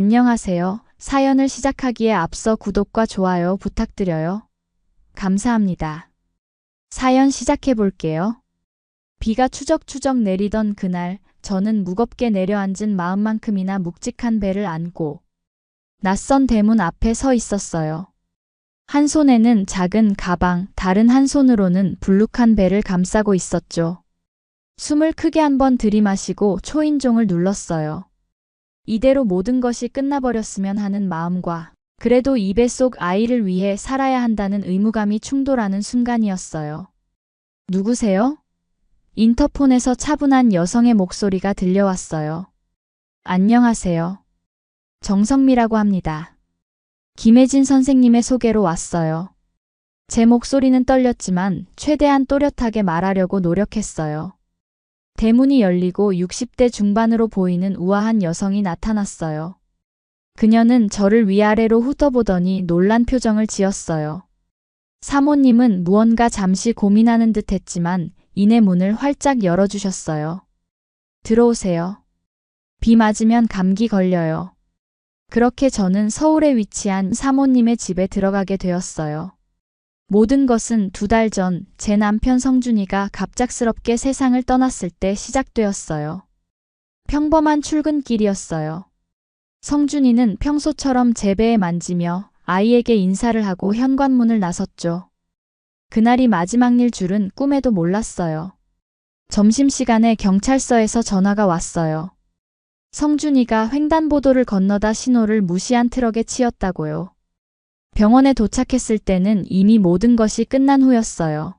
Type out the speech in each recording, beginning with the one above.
안녕하세요. 사연을 시작하기에 앞서 구독과 좋아요 부탁드려요. 감사합니다. 사연 시작해 볼게요. 비가 추적추적 내리던 그날, 저는 무겁게 내려앉은 마음만큼이나 묵직한 배를 안고 낯선 대문 앞에 서 있었어요. 한 손에는 작은 가방, 다른 한 손으로는 불룩한 배를 감싸고 있었죠. 숨을 크게 한번 들이마시고 초인종을 눌렀어요. 이대로 모든 것이 끝나버렸으면 하는 마음과 그래도 이 배 속 아이를 위해 살아야 한다는 의무감이 충돌하는 순간이었어요. 누구세요? 인터폰에서 차분한 여성의 목소리가 들려왔어요. 안녕하세요. 정성미라고 합니다. 김혜진 선생님의 소개로 왔어요. 제 목소리는 떨렸지만 최대한 또렷하게 말하려고 노력했어요. 대문이 열리고 60대 중반으로 보이는 우아한 여성이 나타났어요. 그녀는 저를 위아래로 훑어보더니 놀란 표정을 지었어요. 사모님은 무언가 잠시 고민하는 듯 했지만 이내 문을 활짝 열어주셨어요. 들어오세요. 비 맞으면 감기 걸려요. 그렇게 저는 서울에 위치한 사모님의 집에 들어가게 되었어요. 모든 것은 2달 전 제 남편 성준이가 갑작스럽게 세상을 떠났을 때 시작되었어요. 평범한 출근길이었어요. 성준이는 평소처럼 제 배에 만지며 아이에게 인사를 하고 현관문을 나섰죠. 그날이 마지막 일 줄은 꿈에도 몰랐어요. 점심시간에 경찰서에서 전화가 왔어요. 성준이가 횡단보도를 건너다 신호를 무시한 트럭에 치였다고요. 병원에 도착했을 때는 이미 모든 것이 끝난 후였어요.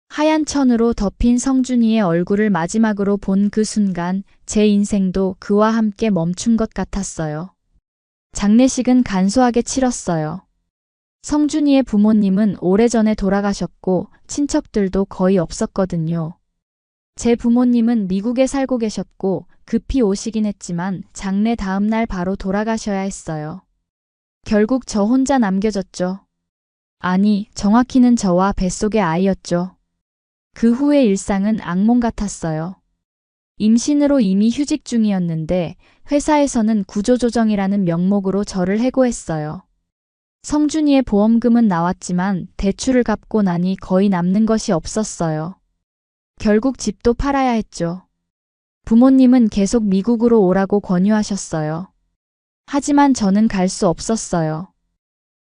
하얀 천으로 덮인 성준이의 얼굴을 마지막으로 본 그 순간 제 인생도 그와 함께 멈춘 것 같았어요. 장례식은 간소하게 치렀어요. 성준이의 부모님은 오래전에 돌아가셨고 친척들도 거의 없었거든요. 제 부모님은 미국에 살고 계셨고 급히 오시긴 했지만 장례 다음 날 바로 돌아가셔야 했어요. 결국 저 혼자 남겨졌죠. 아니, 정확히는 저와 뱃속의 아이였죠. 그 후의 일상은 악몽 같았어요. 임신으로 이미 휴직 중이었는데 회사에서는 구조조정이라는 명목으로 저를 해고했어요. 성준이의 보험금은 나왔지만 대출을 갚고 나니 거의 남는 것이 없었어요. 결국 집도 팔아야 했죠. 부모님은 계속 미국으로 오라고 권유하셨어요. 하지만 저는 갈 수 없었어요.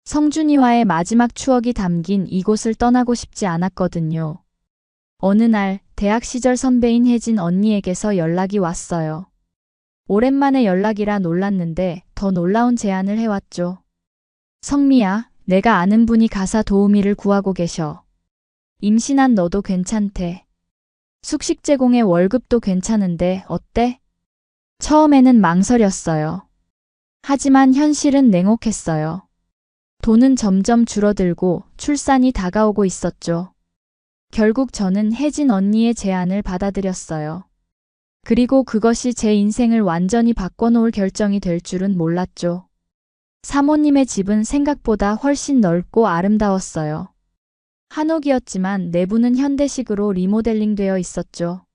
성준이와의 마지막 추억이 담긴 이곳을 떠나고 싶지 않았거든요. 어느 날 대학 시절 선배인 혜진 언니에게서 연락이 왔어요. 오랜만에 연락이라 놀랐는데 더 놀라운 제안을 해왔죠. 성미야, 내가 아는 분이 가사 도우미를 구하고 계셔. 임신한 너도 괜찮대. 숙식 제공에 월급도 괜찮은데 어때? 처음에는 망설였어요. 하지만 현실은 냉혹했어요. 돈은 점점 줄어들고 출산이 다가오고 있었죠. 결국 저는 혜진 언니의 제안을 받아들였어요. 그리고 그것이 제 인생을 완전히 바꿔놓을 결정이 될 줄은 몰랐죠. 사모님의 집은 생각보다 훨씬 넓고 아름다웠어요. 한옥이었지만 내부는 현대식으로 리모델링되어 있었죠.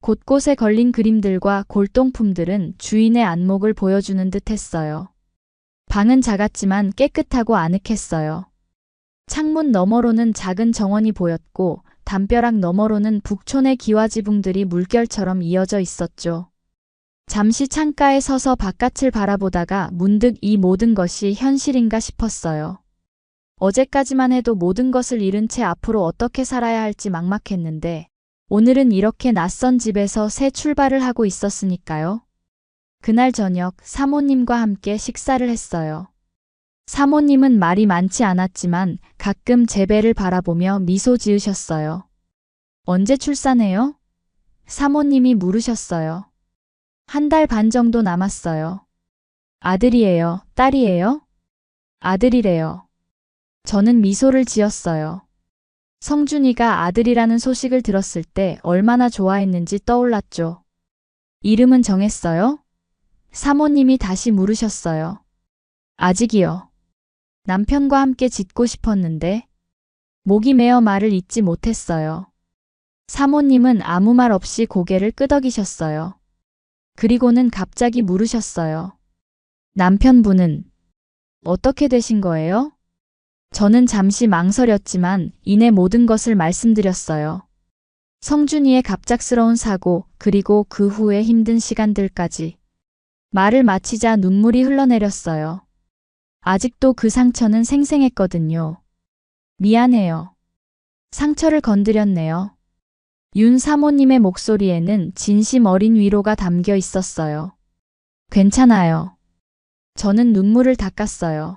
곳곳에 걸린 그림들과 골동품들은 주인의 안목을 보여주는 듯 했어요. 방은 작았지만 깨끗하고 아늑했어요. 창문 너머로는 작은 정원이 보였고 담벼락 너머로는 북촌의 기와지붕들이 물결처럼 이어져 있었죠. 잠시 창가에 서서 바깥을 바라보다가 문득 이 모든 것이 현실인가 싶었어요. 어제까지만 해도 모든 것을 잃은 채 앞으로 어떻게 살아야 할지 막막했는데 오늘은 이렇게 낯선 집에서 새 출발을 하고 있었으니까요. 그날 저녁 사모님과 함께 식사를 했어요. 사모님은 말이 많지 않았지만 가끔 제 배를 바라보며 미소 지으셨어요. 언제 출산해요? 사모님이 물으셨어요. 1달 반 정도 남았어요. 아들이에요? 딸이에요? 아들이래요. 저는 미소를 지었어요. 성준이가 아들이라는 소식을 들었을 때 얼마나 좋아했는지 떠올랐죠. 이름은 정했어요? 사모님이 다시 물으셨어요. 아직이요. 남편과 함께 짓고 싶었는데 목이 메어 말을 잇지 못했어요. 사모님은 아무 말 없이 고개를 끄덕이셨어요. 그리고는 갑자기 물으셨어요. 남편분은 어떻게 되신 거예요? 저는 잠시 망설였지만 이내 모든 것을 말씀드렸어요. 성준이의 갑작스러운 사고, 그리고 그 후의 힘든 시간들까지. 말을 마치자 눈물이 흘러내렸어요. 아직도 그 상처는 생생했거든요. 미안해요. 상처를 건드렸네요. 윤 사모님의 목소리에는 진심 어린 위로가 담겨 있었어요. 괜찮아요. 저는 눈물을 닦았어요.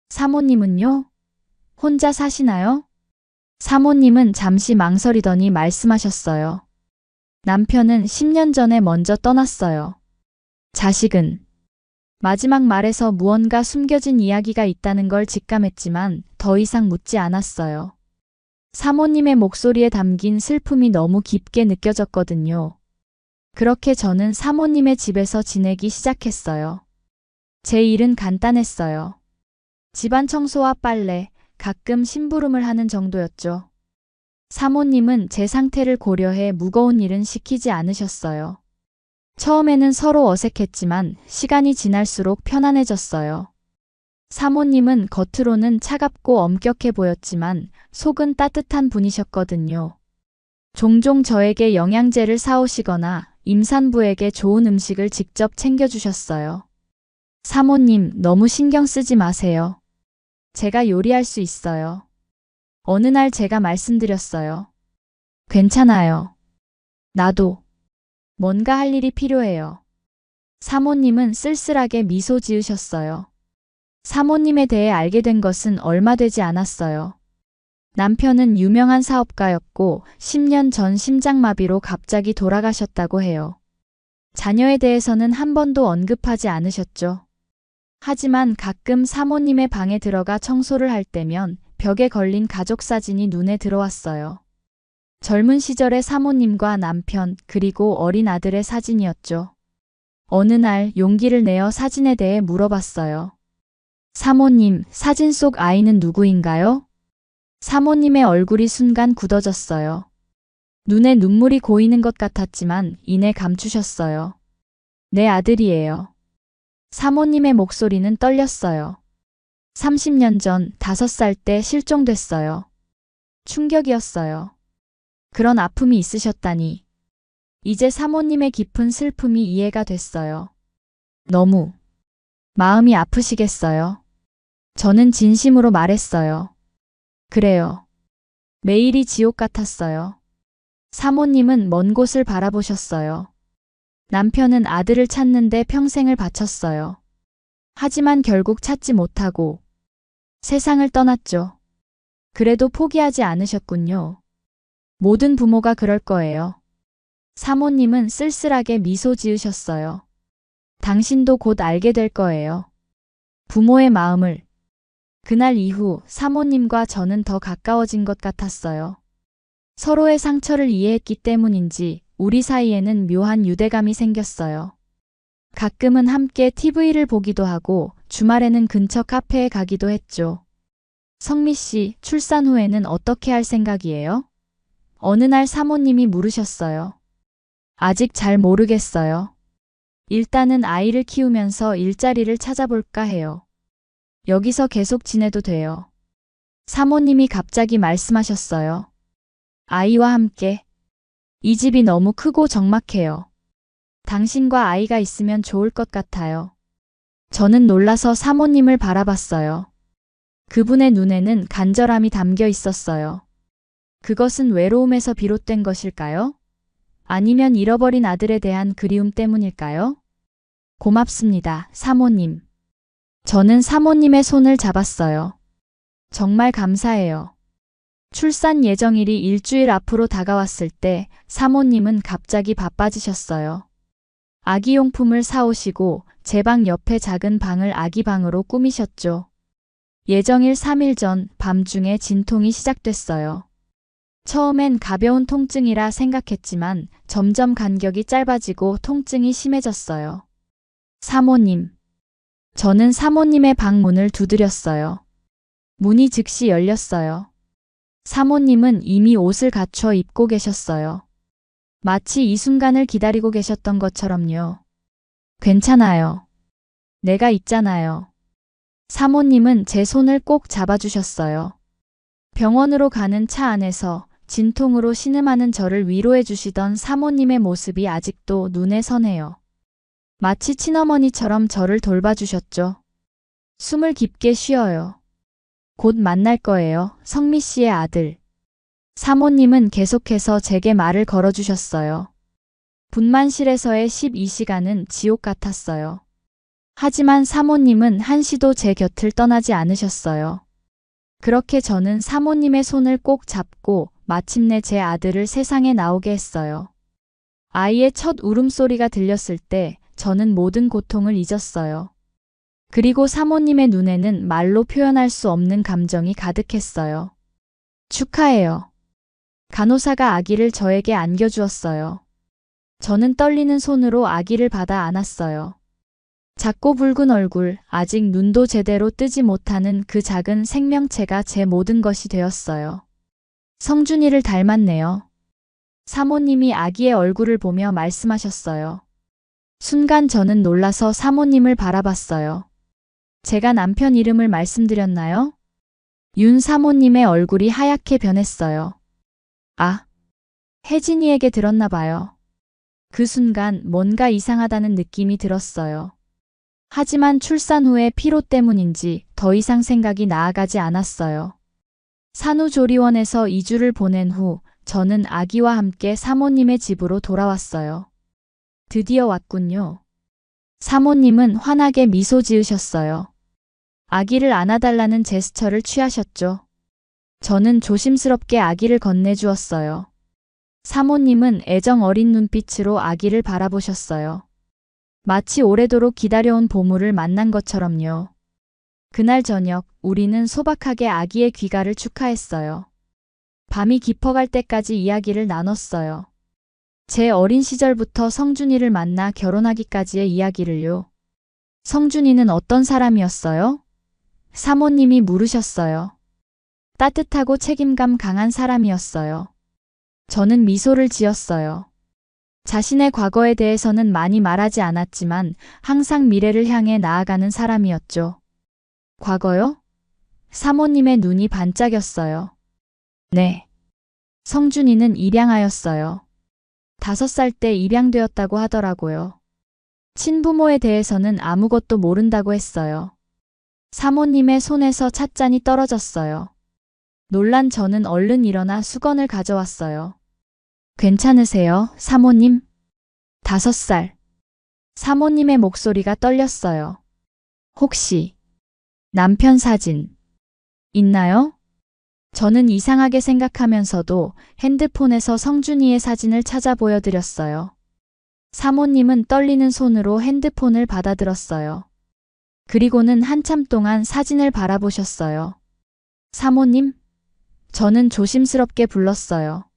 사모님은요? 혼자 사시나요? 사모님은 잠시 망설이더니 말씀하셨어요. 남편은 10년 전에 먼저 떠났어요. 자식은? 마지막 말에서 무언가 숨겨진 이야기가 있다는 걸 직감했지만 더 이상 묻지 않았어요. 사모님의 목소리에 담긴 슬픔이 너무 깊게 느껴졌거든요. 그렇게 저는 사모님의 집에서 지내기 시작했어요. 제 일은 간단했어요. 집안 청소와 빨래, 가끔 심부름을 하는 정도였죠. 사모님은 제 상태를 고려해 무거운 일은 시키지 않으셨어요. 처음에는 서로 어색했지만 시간이 지날수록 편안해졌어요. 사모님은 겉으로는 차갑고 엄격해 보였지만 속은 따뜻한 분이셨거든요. 종종 저에게 영양제를 사오시거나 임산부에게 좋은 음식을 직접 챙겨주셨어요. 사모님, 너무 신경 쓰지 마세요. 제가 요리할 수 있어요. 어느 날 제가 말씀드렸어요. 괜찮아요. 나도 뭔가 할 일이 필요해요. 사모님은 쓸쓸하게 미소 지으셨어요. 사모님에 대해 알게 된 것은 얼마 되지 않았어요. 남편은 유명한 사업가였고 10년 전 심장마비로 갑자기 돌아가셨다고 해요. 자녀에 대해서는 한 번도 언급하지 않으셨죠. 하지만 가끔 사모님의 방에 들어가 청소를 할 때면 벽에 걸린 가족 사진이 눈에 들어왔어요. 젊은 시절의 사모님과 남편, 그리고 어린 아들의 사진이었죠. 어느 날 용기를 내어 사진에 대해 물어봤어요. 사모님, 사진 속 아이는 누구인가요? 사모님의 얼굴이 순간 굳어졌어요. 눈에 눈물이 고이는 것 같았지만 이내 감추셨어요. 내 아들이에요. 사모님의 목소리는 떨렸어요. 30년 전 5살 때 실종됐어요. 충격이었어요. 그런 아픔이 있으셨다니. 이제 사모님의 깊은 슬픔이 이해가 됐어요. 너무 마음이 아프시겠어요. 저는 진심으로 말했어요. 그래요. 매일이 지옥 같았어요. 사모님은 먼 곳을 바라보셨어요. 남편은 아들을 찾는데 평생을 바쳤어요. 하지만 결국 찾지 못하고 세상을 떠났죠. 그래도 포기하지 않으셨군요. 모든 부모가 그럴 거예요. 사모님은 쓸쓸하게 미소 지으셨어요. 당신도 곧 알게 될 거예요. 부모의 마음을. 그날 이후 사모님과 저는 더 가까워진 것 같았어요. 서로의 상처를 이해했기 때문인지 우리 사이에는 묘한 유대감이 생겼어요. 가끔은 함께 TV를 보기도 하고 주말에는 근처 카페에 가기도 했죠. 성미 씨, 출산 후에는 어떻게 할 생각이에요? 어느 날 사모님이 물으셨어요. 아직 잘 모르겠어요. 일단은 아이를 키우면서 일자리를 찾아볼까 해요. 여기서 계속 지내도 돼요. 사모님이 갑자기 말씀하셨어요. 아이와 함께. 이 집이 너무 크고 적막해요. 당신과 아이가 있으면 좋을 것 같아요. 저는 놀라서 사모님을 바라봤어요. 그분의 눈에는 간절함이 담겨 있었어요. 그것은 외로움에서 비롯된 것일까요? 아니면 잃어버린 아들에 대한 그리움 때문일까요? 고맙습니다, 사모님. 저는 사모님의 손을 잡았어요. 정말 감사해요. 출산 예정일이 일주일 앞으로 다가왔을 때 사모님은 갑자기 바빠지셨어요. 아기용품을 사오시고 제 방 옆에 작은 방을 아기방으로 꾸미셨죠. 예정일 3일 전 밤중에 진통이 시작됐어요. 처음엔 가벼운 통증이라 생각했지만 점점 간격이 짧아지고 통증이 심해졌어요. 사모님. 저는 사모님의 방 문을 두드렸어요. 문이 즉시 열렸어요. 사모님은 이미 옷을 갖춰 입고 계셨어요. 마치 이 순간을 기다리고 계셨던 것처럼요. 괜찮아요. 내가 있잖아요. 사모님은 제 손을 꼭 잡아주셨어요. 병원으로 가는 차 안에서 진통으로 신음하는 저를 위로해 주시던 사모님의 모습이 아직도 눈에 선해요. 마치 친어머니처럼 저를 돌봐주셨죠. 숨을 깊게 쉬어요. 곧 만날 거예요. 성미 씨의 아들. 사모님은 계속해서 제게 말을 걸어주셨어요. 분만실에서의 12시간은 지옥 같았어요. 하지만 사모님은 한시도 제 곁을 떠나지 않으셨어요. 그렇게 저는 사모님의 손을 꼭 잡고 마침내 제 아들을 세상에 나오게 했어요. 아이의 첫 울음소리가 들렸을 때 저는 모든 고통을 잊었어요. 그리고 사모님의 눈에는 말로 표현할 수 없는 감정이 가득했어요. 축하해요. 간호사가 아기를 저에게 안겨주었어요. 저는 떨리는 손으로 아기를 받아 안았어요. 작고 붉은 얼굴, 아직 눈도 제대로 뜨지 못하는 그 작은 생명체가 제 모든 것이 되었어요. 성준이를 닮았네요. 사모님이 아기의 얼굴을 보며 말씀하셨어요. 순간 저는 놀라서 사모님을 바라봤어요. 제가 남편 이름을 말씀드렸나요? 윤 사모님의 얼굴이 하얗게 변했어요. 아, 혜진이에게 들었나 봐요. 그 순간 뭔가 이상하다는 느낌이 들었어요. 하지만 출산 후의 피로 때문인지 더 이상 생각이 나아가지 않았어요. 산후조리원에서 2주를 보낸 후 저는 아기와 함께 사모님의 집으로 돌아왔어요. 드디어 왔군요. 사모님은 환하게 미소 지으셨어요. 아기를 안아달라는 제스처를 취하셨죠. 저는 조심스럽게 아기를 건네주었어요. 사모님은 애정 어린 눈빛으로 아기를 바라보셨어요. 마치 오래도록 기다려온 보물을 만난 것처럼요. 그날 저녁 우리는 소박하게 아기의 귀가를 축하했어요. 밤이 깊어갈 때까지 이야기를 나눴어요. 제 어린 시절부터 성준이를 만나 결혼하기까지의 이야기를요. 성준이는 어떤 사람이었어요? 사모님이 물으셨어요. 따뜻하고 책임감 강한 사람이었어요. 저는 미소를 지었어요. 자신의 과거에 대해서는 많이 말하지 않았지만 항상 미래를 향해 나아가는 사람이었죠. 과거요? 사모님의 눈이 반짝였어요. 네. 성준이는 입양하였어요. 5살 때 입양되었다고 하더라고요. 친부모에 대해서는 아무것도 모른다고 했어요. 사모님의 손에서 찻잔이 떨어졌어요. 놀란 저는 얼른 일어나 수건을 가져왔어요. 괜찮으세요, 사모님? 5살. 사모님의 목소리가 떨렸어요. 혹시 남편 사진 있나요? 저는 이상하게 생각하면서도 핸드폰에서 성준이의 사진을 찾아 보여드렸어요. 사모님은 떨리는 손으로 핸드폰을 받아들었어요. 그리고는 한참 동안 사진을 바라보셨어요. 사모님? 저는 조심스럽게 불렀어요.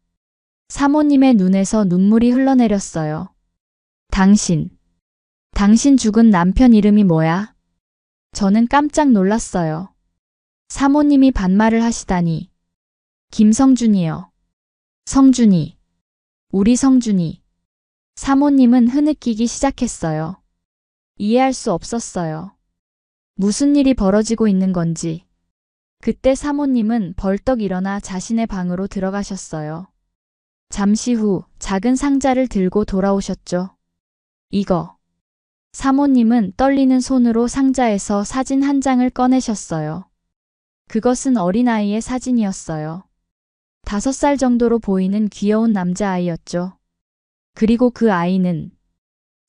사모님의 눈에서 눈물이 흘러내렸어요. 당신 죽은 남편 이름이 뭐야? 저는 깜짝 놀랐어요. 사모님이 반말을 하시다니. 김성준이요. 성준이. 우리 성준이. 사모님은 흐느끼기 시작했어요. 이해할 수 없었어요. 무슨 일이 벌어지고 있는 건지. 그때 사모님은 벌떡 일어나 자신의 방으로 들어가셨어요. 잠시 후 작은 상자를 들고 돌아오셨죠. 이거. 사모님은 떨리는 손으로 상자에서 사진 한 장을 꺼내셨어요. 그것은 어린아이의 사진이었어요. 5살 정도로 보이는 귀여운 남자아이였죠. 그리고 그 아이는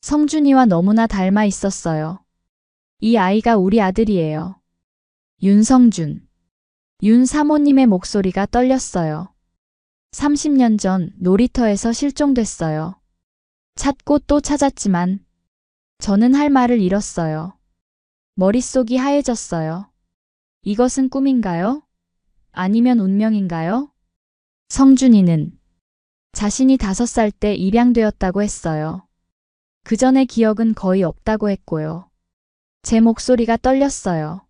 성준이와 너무나 닮아 있었어요. 이 아이가 우리 아들이에요. 윤성준. 윤 사모님의 목소리가 떨렸어요. 30년 전 놀이터에서 실종됐어요. 찾고 또 찾았지만 저는 할 말을 잃었어요. 머릿속이 하얘졌어요. 이것은 꿈인가요? 아니면 운명인가요? 성준이는 자신이 5살 때 입양되었다고 했어요. 그 전의 기억은 거의 없다고 했고요. 제 목소리가 떨렸어요.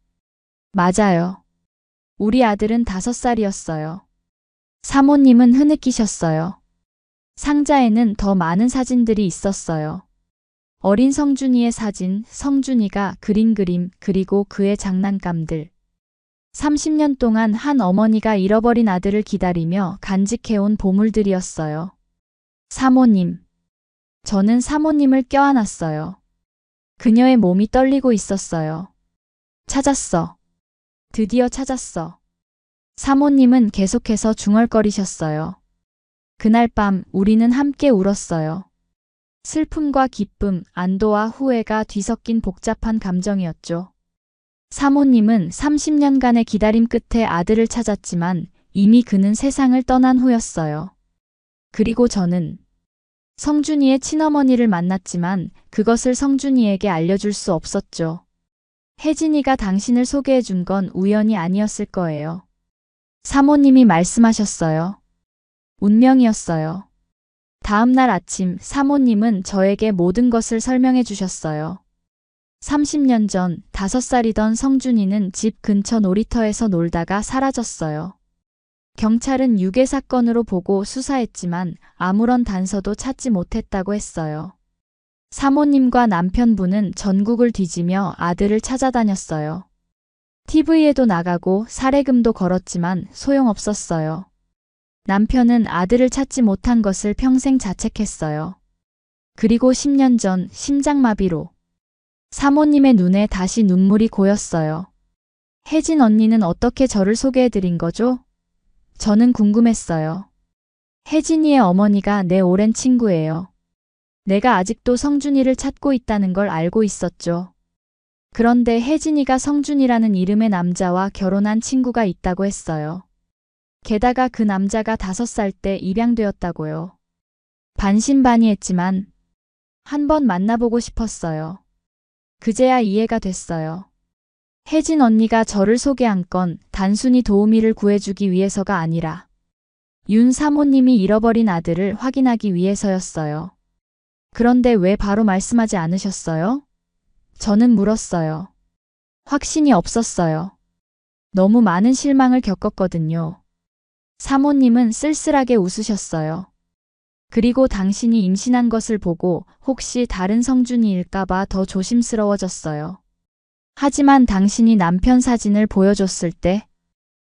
맞아요. 우리 아들은 5살이었어요. 사모님은 흐느끼셨어요. 상자에는 더 많은 사진들이 있었어요. 어린 성준이의 사진, 성준이가 그린 그림, 그리고 그의 장난감들. 30년 동안 한 어머니가 잃어버린 아들을 기다리며 간직해온 보물들이었어요. 사모님. 저는 사모님을 껴안았어요. 그녀의 몸이 떨리고 있었어요. 찾았어. 드디어 찾았어. 사모님은 계속해서 중얼거리셨어요. 그날 밤 우리는 함께 울었어요. 슬픔과 기쁨, 안도와 후회가 뒤섞인 복잡한 감정이었죠. 사모님은 30년간의 기다림 끝에 아들을 찾았지만 이미 그는 세상을 떠난 후였어요. 그리고 저는 성준이의 친어머니를 만났지만 그것을 성준이에게 알려줄 수 없었죠. 혜진이가 당신을 소개해 준 건 우연이 아니었을 거예요. 사모님이 말씀하셨어요. 운명이었어요. 다음 날 아침 사모님은 저에게 모든 것을 설명해 주셨어요. 30년 전 5살이던 성준이는 집 근처 놀이터에서 놀다가 사라졌어요. 경찰은 유괴 사건으로 보고 수사했지만 아무런 단서도 찾지 못했다고 했어요. 사모님과 남편분은 전국을 뒤지며 아들을 찾아다녔어요. TV에도 나가고 사례금도 걸었지만 소용없었어요. 남편은 아들을 찾지 못한 것을 평생 자책했어요. 그리고 10년 전 심장마비로 사모님의 눈에 다시 눈물이 고였어요. 혜진 언니는 어떻게 저를 소개해드린 거죠? 저는 궁금했어요. 혜진이의 어머니가 내 오랜 친구예요. 내가 아직도 성준이를 찾고 있다는 걸 알고 있었죠. 그런데 혜진이가 성준이라는 이름의 남자와 결혼한 친구가 있다고 했어요. 게다가 그 남자가 5살 때 입양되었다고요. 반신반의했지만 한번 만나보고 싶었어요. 그제야 이해가 됐어요. 혜진 언니가 저를 소개한 건 단순히 도우미를 구해주기 위해서가 아니라 윤 사모님이 잃어버린 아들을 확인하기 위해서였어요. 그런데 왜 바로 말씀하지 않으셨어요? 저는 물었어요. 확신이 없었어요. 너무 많은 실망을 겪었거든요. 사모님은 쓸쓸하게 웃으셨어요. 그리고 당신이 임신한 것을 보고 혹시 다른 성준이일까봐 더 조심스러워졌어요. 하지만 당신이 남편 사진을 보여줬을 때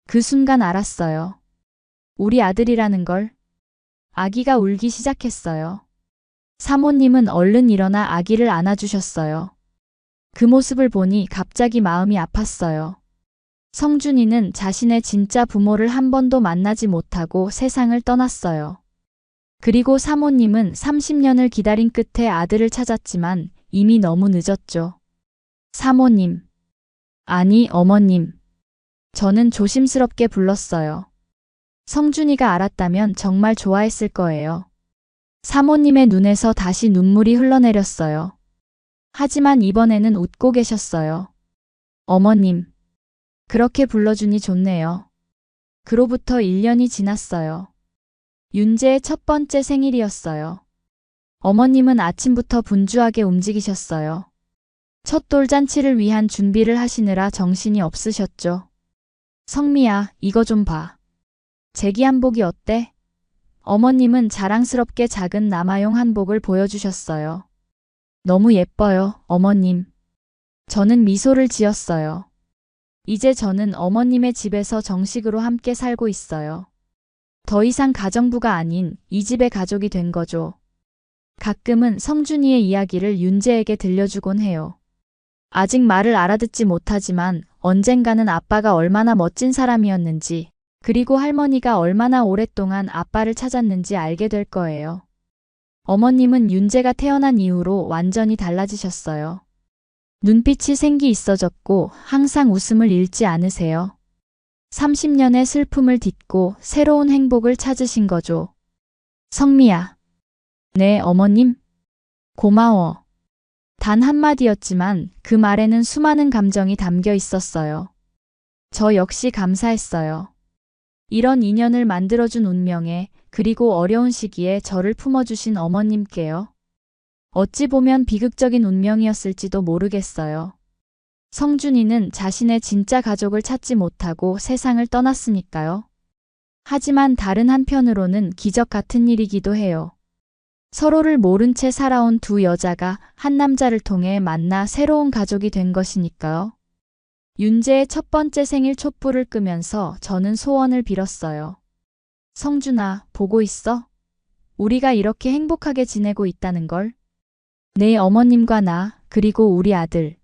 그 순간 알았어요. 우리 아들이라는 걸. 아기가 울기 시작했어요. 사모님은 얼른 일어나 아기를 안아주셨어요. 그 모습을 보니 갑자기 마음이 아팠어요. 성준이는 자신의 진짜 부모를 한 번도 만나지 못하고 세상을 떠났어요. 그리고 사모님은 30년을 기다린 끝에 아들을 찾았지만 이미 너무 늦었죠. 사모님. 아니, 어머님. 저는 조심스럽게 불렀어요. 성준이가 알았다면 정말 좋아했을 거예요. 사모님의 눈에서 다시 눈물이 흘러내렸어요. 하지만 이번에는 웃고 계셨어요. 어머님. 그렇게 불러주니 좋네요. 그로부터 1년이 지났어요. 윤재의 첫 번째 생일이었어요. 어머님은 아침부터 분주하게 움직이셨어요. 첫 돌잔치를 위한 준비를 하시느라 정신이 없으셨죠. 성미야, 이거 좀 봐. 제기 한복이 어때? 어머님은 자랑스럽게 작은 남아용 한복을 보여주셨어요. 너무 예뻐요, 어머님. 저는 미소를 지었어요. 이제 저는 어머님의 집에서 정식으로 함께 살고 있어요. 더 이상 가정부가 아닌 이 집의 가족이 된 거죠. 가끔은 성준이의 이야기를 윤재에게 들려주곤 해요. 아직 말을 알아듣지 못하지만 언젠가는 아빠가 얼마나 멋진 사람이었는지, 그리고 할머니가 얼마나 오랫동안 아빠를 찾았는지 알게 될 거예요. 어머님은 윤재가 태어난 이후로 완전히 달라지셨어요. 눈빛이 생기 있어졌고 항상 웃음을 잃지 않으세요. 30년의 슬픔을 딛고 새로운 행복을 찾으신 거죠. 성미야. 네, 어머님. 고마워. 단 한마디였지만 그 말에는 수많은 감정이 담겨 있었어요. 저 역시 감사했어요. 이런 인연을 만들어준 운명에, 그리고 어려운 시기에 저를 품어주신 어머님께요. 어찌 보면 비극적인 운명이었을지도 모르겠어요. 성준이는 자신의 진짜 가족을 찾지 못하고 세상을 떠났으니까요. 하지만 다른 한편으로는 기적 같은 일이기도 해요. 서로를 모른 채 살아온 두 여자가 한 남자를 통해 만나 새로운 가족이 된 것이니까요. 윤재의 첫 번째 생일 촛불을 끄면서 저는 소원을 빌었어요. 성준아, 보고 있어? 우리가 이렇게 행복하게 지내고 있다는 걸. 내 어머님과 나, 그리고 우리 아들.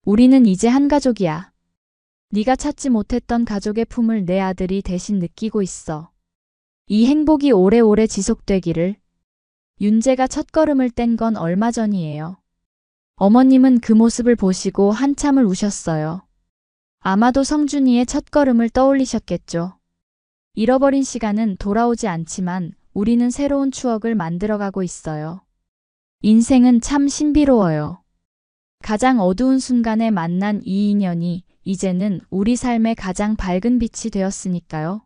우리는 이제 한 가족이야. 네가 찾지 못했던 가족의 품을 내 아들이 대신 느끼고 있어. 이 행복이 오래오래 지속되기를. 윤재가 첫걸음을 뗀 건 얼마 전이에요. 어머님은 그 모습을 보시고 한참을 우셨어요. 아마도 성준이의 첫걸음을 떠올리셨겠죠. 잃어버린 시간은 돌아오지 않지만 우리는 새로운 추억을 만들어가고 있어요. 인생은 참 신비로워요. 가장 어두운 순간에 만난 이 인연이 이제는 우리 삶의 가장 밝은 빛이 되었으니까요.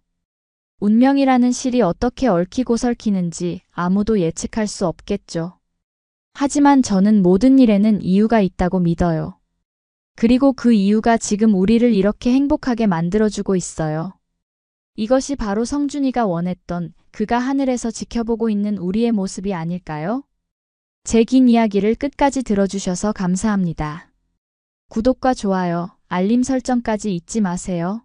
운명이라는 실이 어떻게 얽히고 설키는지 아무도 예측할 수 없겠죠. 하지만 저는 모든 일에는 이유가 있다고 믿어요. 그리고 그 이유가 지금 우리를 이렇게 행복하게 만들어주고 있어요. 이것이 바로 성준이가 원했던, 그가 하늘에서 지켜보고 있는 우리의 모습이 아닐까요? 제 긴 이야기를 끝까지 들어주셔서 감사합니다. 구독과 좋아요, 알림 설정까지 잊지 마세요.